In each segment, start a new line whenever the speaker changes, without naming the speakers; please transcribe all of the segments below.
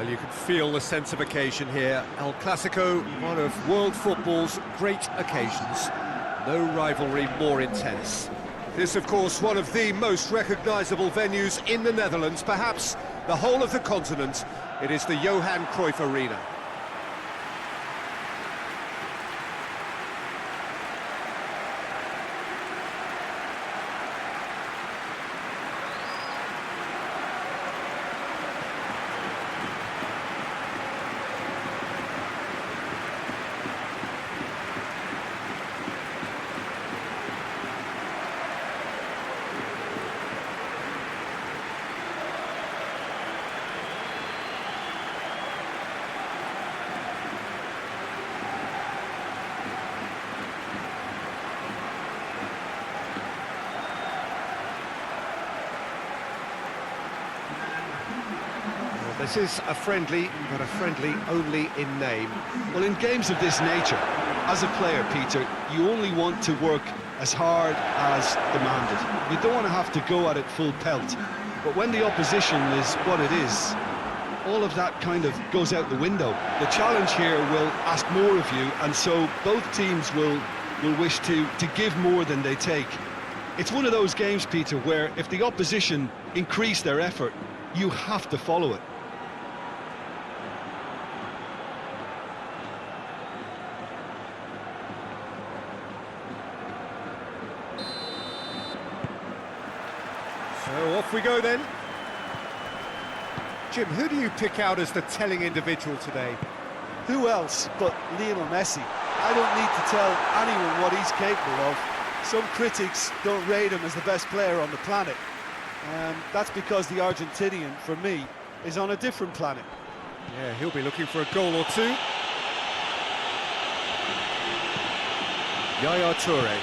Well, you can feel the sense of occasion here. El Clasico, one of world football's great occasions. No rivalry more intense. This, of course, one of the most recognisable venues in the Netherlands, perhaps the whole of the continent. It is the Johan Cruyff Arena. This is a friendly, but a friendly only in name.
Well, in games of this nature, as a player, Peter, you only want to work as hard as demanded. You don't want to have to go at it full pelt. But when the opposition is what it is, all of that kind of goes out the window. The challenge here will ask more of you, and so both teams will wish to give more than they take. It's one of those games, Peter, where if the opposition increase their effort, you have to follow it.
So off we go then. Jim, who do you pick out as the telling individual today?
Who else but Lionel Messi? I don't need to tell anyone what he's capable of. Some critics don't rate him as the best player on the planet. That's because the Argentinian, for me, is on a different planet.
Yeah, he'll be looking for a goal or two. Yaya Toure.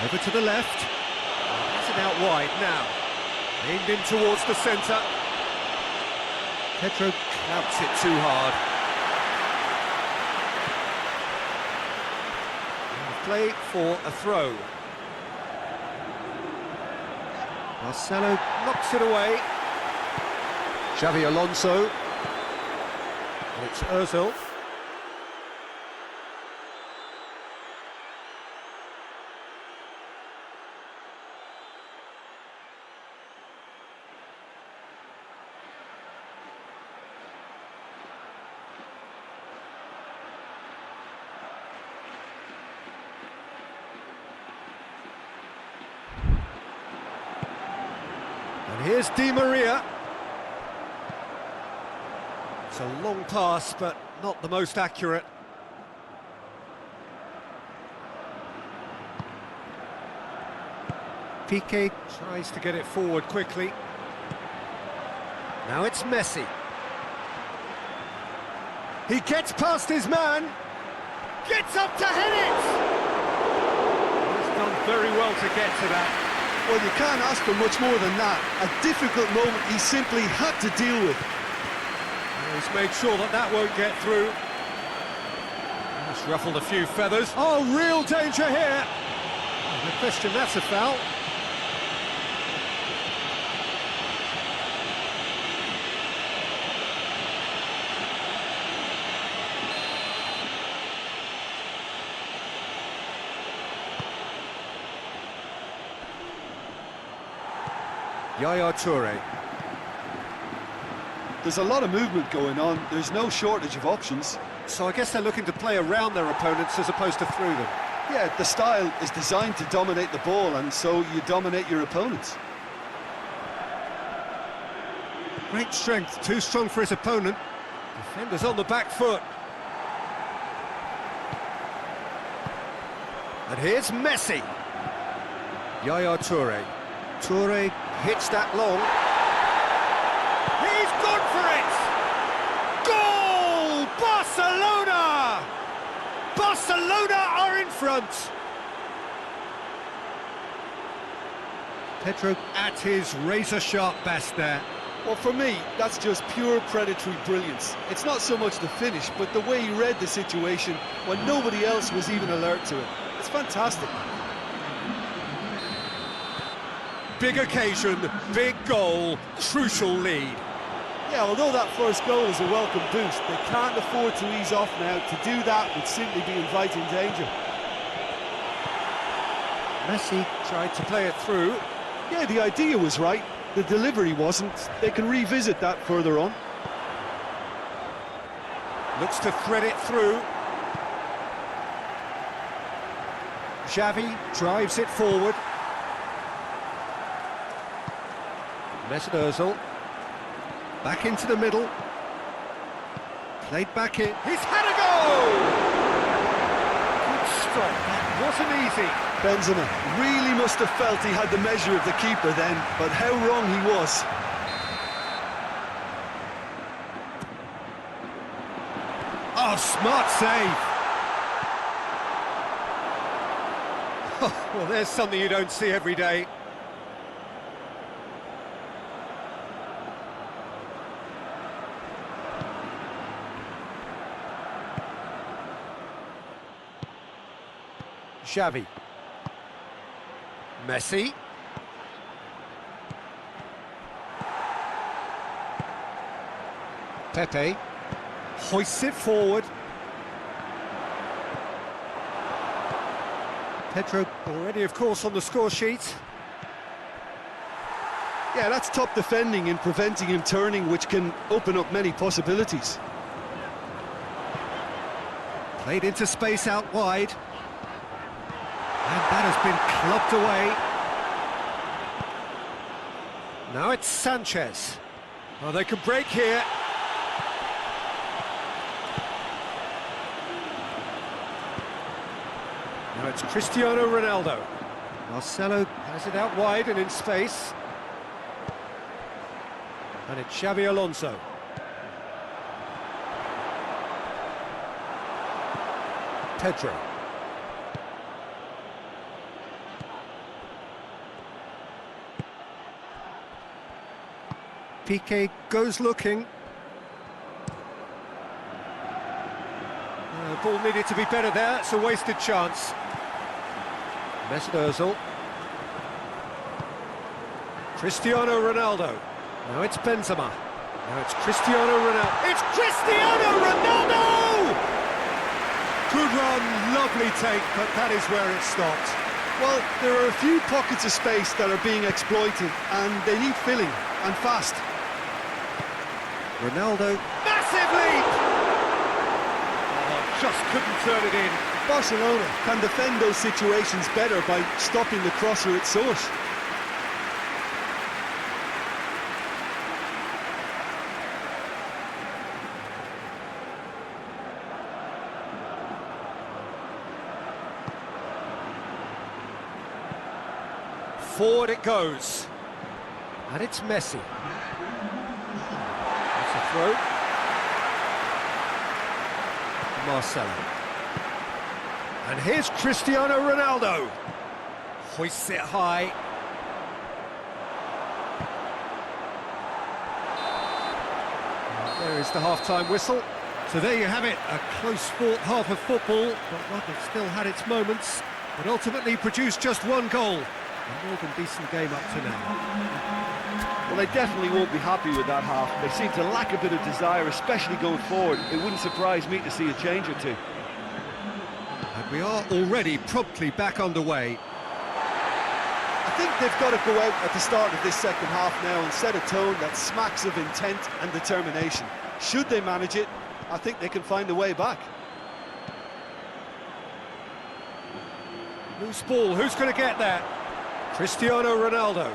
Over to the left. That's it out wide now. Aimed in towards the centre. Pedro clouts it too hard. Play for a throw. Marcelo knocks it away. Xavi Alonso. And it's Ozil. And here's Di Maria. It's a long pass, but not the most accurate. Piqué tries to get it forward quickly. Now it's Messi. He gets past his man. Gets up to hit it! He's done very well to get to that.
Well, you can't ask for much more than that. A difficult moment he simply had to deal with.
He's made sure that that won't get through. Just ruffled a few feathers. Oh, real danger here! No question, that's a foul. Yaya Toure.
There's a lot of movement going on. There's no shortage of options.
So I guess they're looking to play around their opponents as opposed to through them.
Yeah, the style is designed to dominate the ball, and so you dominate your opponents.
Great strength, too strong for his opponent. Defenders on the back foot. And here's Messi. Yaya Toure. Toure hits that long. He's gone for it! Goal! Barcelona! Barcelona are in front! Pedro at his razor-sharp best there.
Well, for me, that's just pure predatory brilliance. It's not so much the finish, but the way he read the situation when nobody else was even alert to it. It's fantastic. Big occasion, big goal, crucial lead. Yeah, although that first goal is a welcome boost, they can't afford to ease off now. To do that would simply be inviting danger.
Messi tried to play it through.
Yeah, the idea was right, the delivery wasn't. They can revisit that further on.
Looks to thread it through. Xavi drives it forward. Mesut Ozil. Back into the middle. Played back in. He's had a goal! Good stop. That wasn't easy.
Benzema really must have felt he had the measure of the keeper then, but how wrong he was.
Oh, smart save. Well, there's something you don't see every day. Xavi. Messi. Pepe hoists it forward. Pedro already, of course, on the score sheet.
Yeah, that's top defending and preventing him turning, which can open up many possibilities.
Played into space out wide. And that has been clubbed away. Now it's Sanchez. Oh, they can break here. Now it's Cristiano Ronaldo. Marcelo has it out wide and in space. And it's Xabi Alonso. Pedro. Piqué goes looking. The ball needed to be better there, it's a wasted chance. Mesut Ozil. Cristiano Ronaldo. Now it's Benzema. Now it's Cristiano Ronaldo. It's Cristiano Ronaldo! Good run, lovely take, but that is where it stopped.
Well, there are a few pockets of space that are being exploited, and they need filling, and fast.
Ronaldo, massive leap! Oh, just couldn't turn it in.
Barcelona can defend those situations better by stopping the crosser at source.
Forward it goes. And it's Messi. That's a throw. Marcelo. And here's Cristiano Ronaldo. Hoists it high. And there is the half-time whistle. So there you have it, a close-fought half of football, but one that still had its moments, but ultimately produced just one goal. A more than decent game up to now.
Well, they definitely won't be happy with that half. They seem to lack a bit of desire, especially going forward. It wouldn't surprise me to see a change or two.
And we are already promptly back underway.
I think they've got to go out at the start of this second half now and set a tone that smacks of intent and determination. Should they manage it, I think they can find a way back.
Loose ball, who's going to get that? Cristiano Ronaldo.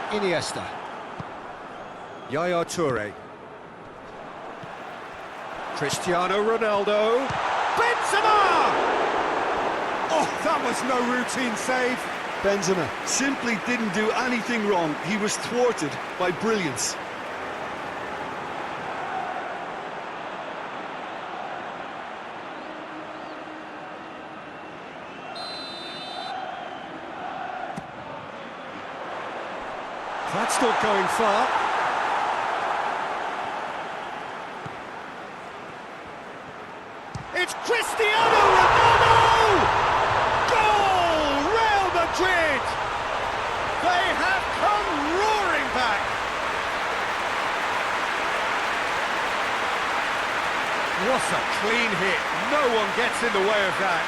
Iniesta. Yaya Toure. Cristiano Ronaldo. Benzema! Oh, that was no routine save.
Benzema simply didn't do anything wrong. He was thwarted by brilliance.
That's not going far. It's Cristiano Ronaldo! Goal! Real Madrid! They have come roaring What a clean hit. No one gets in the way of that.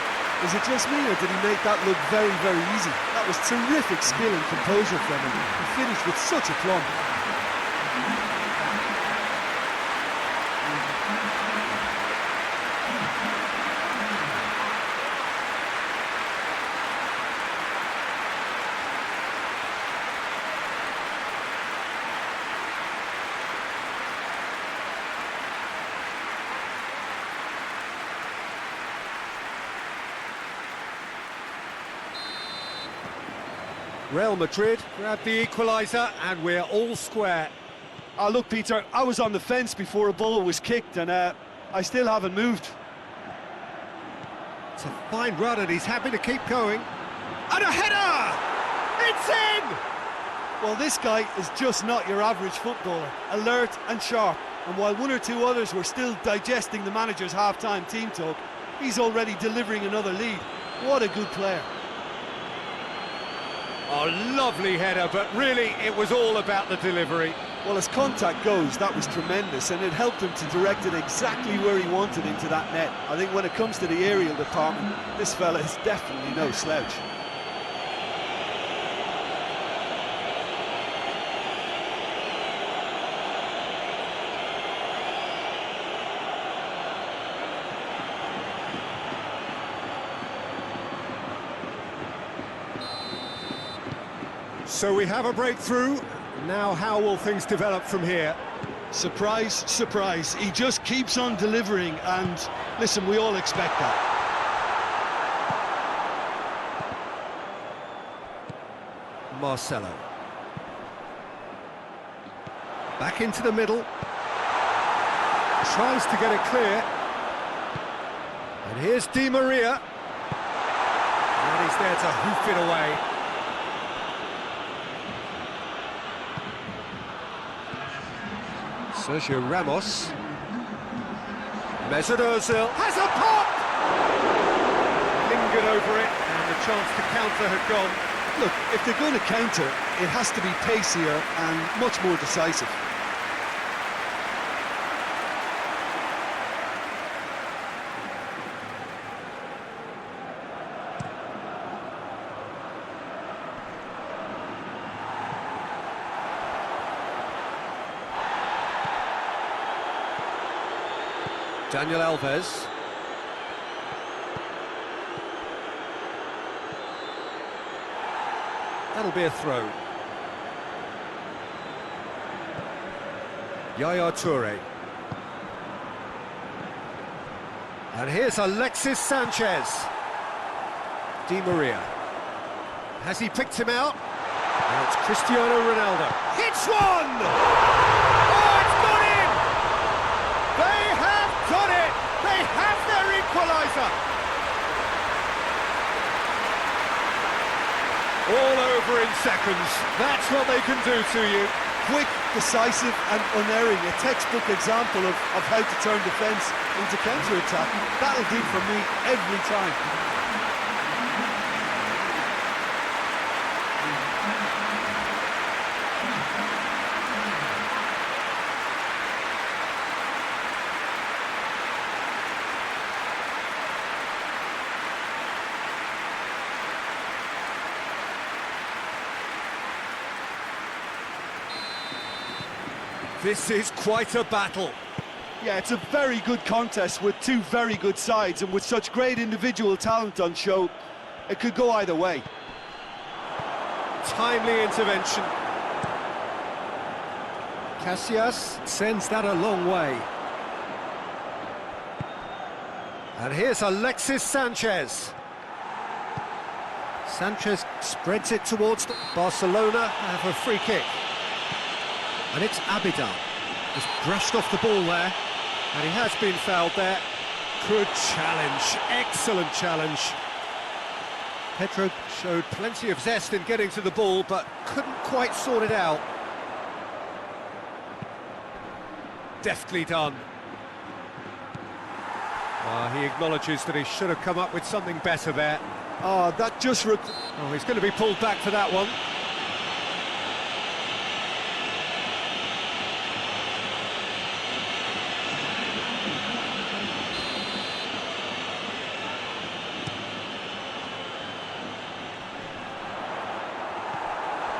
Is it just me, or did he make that look very, very easy? That was terrific skill and composure from him. He finished with such aplomb.
Real Madrid grab the equaliser and we're all square.
Look, Peter, I was on the fence before a ball was kicked, and I still haven't moved.
It's a fine run and he's happy to keep going. And a header! It's in!
Well, this guy is just not your average footballer. Alert and sharp. And while one or two others were still digesting the manager's half-time team talk, he's already delivering another lead. What a good player.
Oh, lovely header, but really it was all about the delivery.
Well, as contact goes, that was tremendous, and it helped him to direct it exactly where he wanted into that net. I think when it comes to the aerial department, this fella is definitely no slouch.
So we have a breakthrough. Now how will things develop from here?
Surprise, surprise. He just keeps on delivering, and listen, we all expect that.
Marcelo. Back into the middle. Tries to get it clear. And here's Di Maria. And he's there to hoof it away. Sergio Ramos. Mesut Ozil has a pop! Lingered over it, and the chance to counter had gone.
Look, if they're going to counter, it has to be pacier and much more decisive.
Daniel Alves. That'll be a throw. Yaya Toure. And here's Alexis Sanchez. Di Maria. Has he picked him out? Now it's Cristiano Ronaldo. Hits one! Oh, it's gone in! They have done it! They have their equaliser! All over in seconds. That's what they can do to you.
Quick, decisive and unerring. A textbook example of how to turn defence into counter-attack. That'll do for me every time.
This is quite a battle.
Yeah, it's a very good contest with two very good sides, and with such great individual talent on show, it could go either way.
Timely intervention. Casillas sends that a long way. And here's Alexis Sanchez. Sanchez spreads it towards Barcelona, have a free kick. And it's Abidal. Just brushed off the ball there. And he has been fouled there. Good challenge. Excellent challenge. Pedro showed plenty of zest in getting to the ball, but couldn't quite sort it out. Deftly done. He acknowledges that he should have come up with something better there.
That just...
He's going to be pulled back for that one.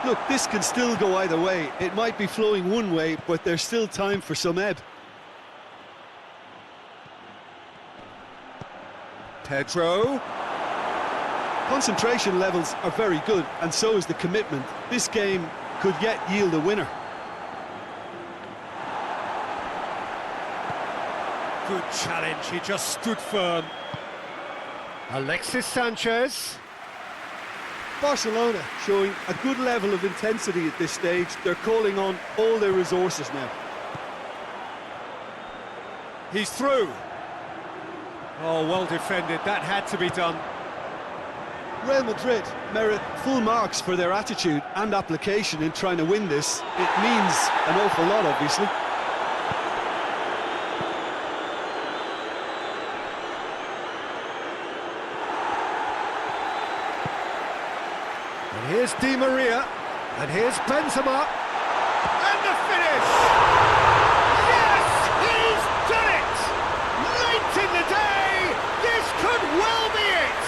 Look, this can still go either way. It might be flowing one way, but there's still time for some ebb.
Pedro.
Concentration levels are very good, and so is the commitment. This game could yet yield a winner.
Good challenge, he just stood firm. Alexis Sanchez.
Barcelona showing a good level of intensity at this stage. They're calling on all their resources now.
He's through. Oh, well defended, that had to be done.
Real Madrid merit full marks for their attitude and application in trying to win this. It means an awful lot, obviously.
And here's Di Maria, and here's Benzema, and the finish! Yes, he's done it! Late in the day, this could well be it!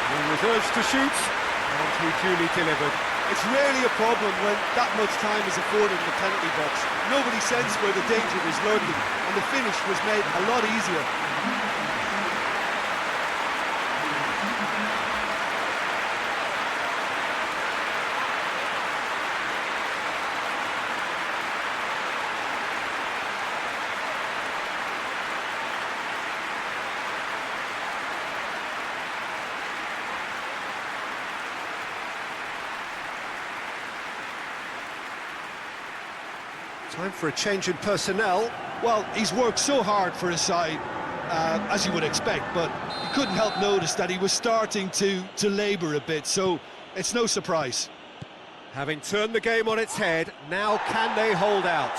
He was urged to shoot, and he duly delivered.
It's rarely a problem when that much time is afforded in the penalty box. Nobody sensed where the danger was lurking, and the finish was made a lot easier.
Time for a change in personnel.
Well, he's worked so hard for his side, as you would expect, but you couldn't help notice that he was starting to labour a bit, so it's no surprise.
Having turned the game on its head, now can they hold out?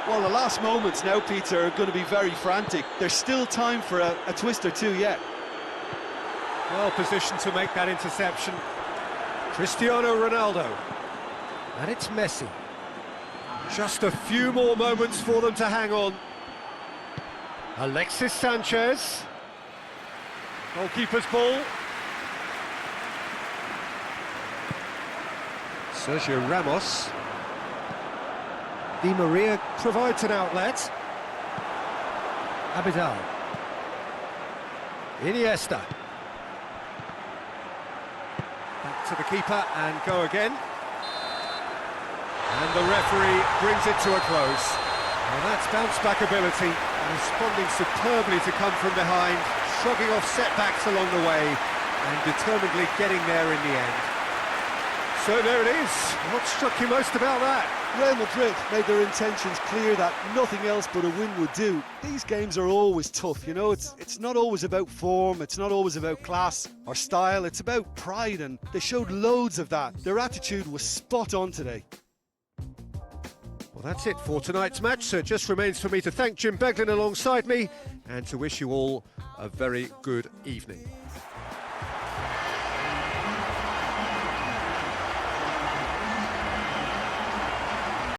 Well, the last moments now, Peter, are going to be very frantic. There's still time for a twist or two yet.
Well positioned to make that interception. Cristiano Ronaldo. And it's Messi. Just a few more moments for them to hang on. Alexis Sanchez. Goalkeeper's ball. Sergio Ramos. Di Maria provides an outlet. Abidal. Iniesta. Back to the keeper and go again. And the referee brings it to a close. Well, that's bounce-back ability, responding superbly to come from behind, shrugging off setbacks along the way, and determinedly getting there in the end. So there it is. What struck you most about that?
Real Madrid made their intentions clear that nothing else but a win would do. These games are always tough, you know, it's not always about form, it's not always about class or style, it's about pride, and they showed loads of that. Their attitude was spot on today.
Well, that's it for tonight's match, so it just remains for me to thank Jim Beglin alongside me and to wish you all a very good evening.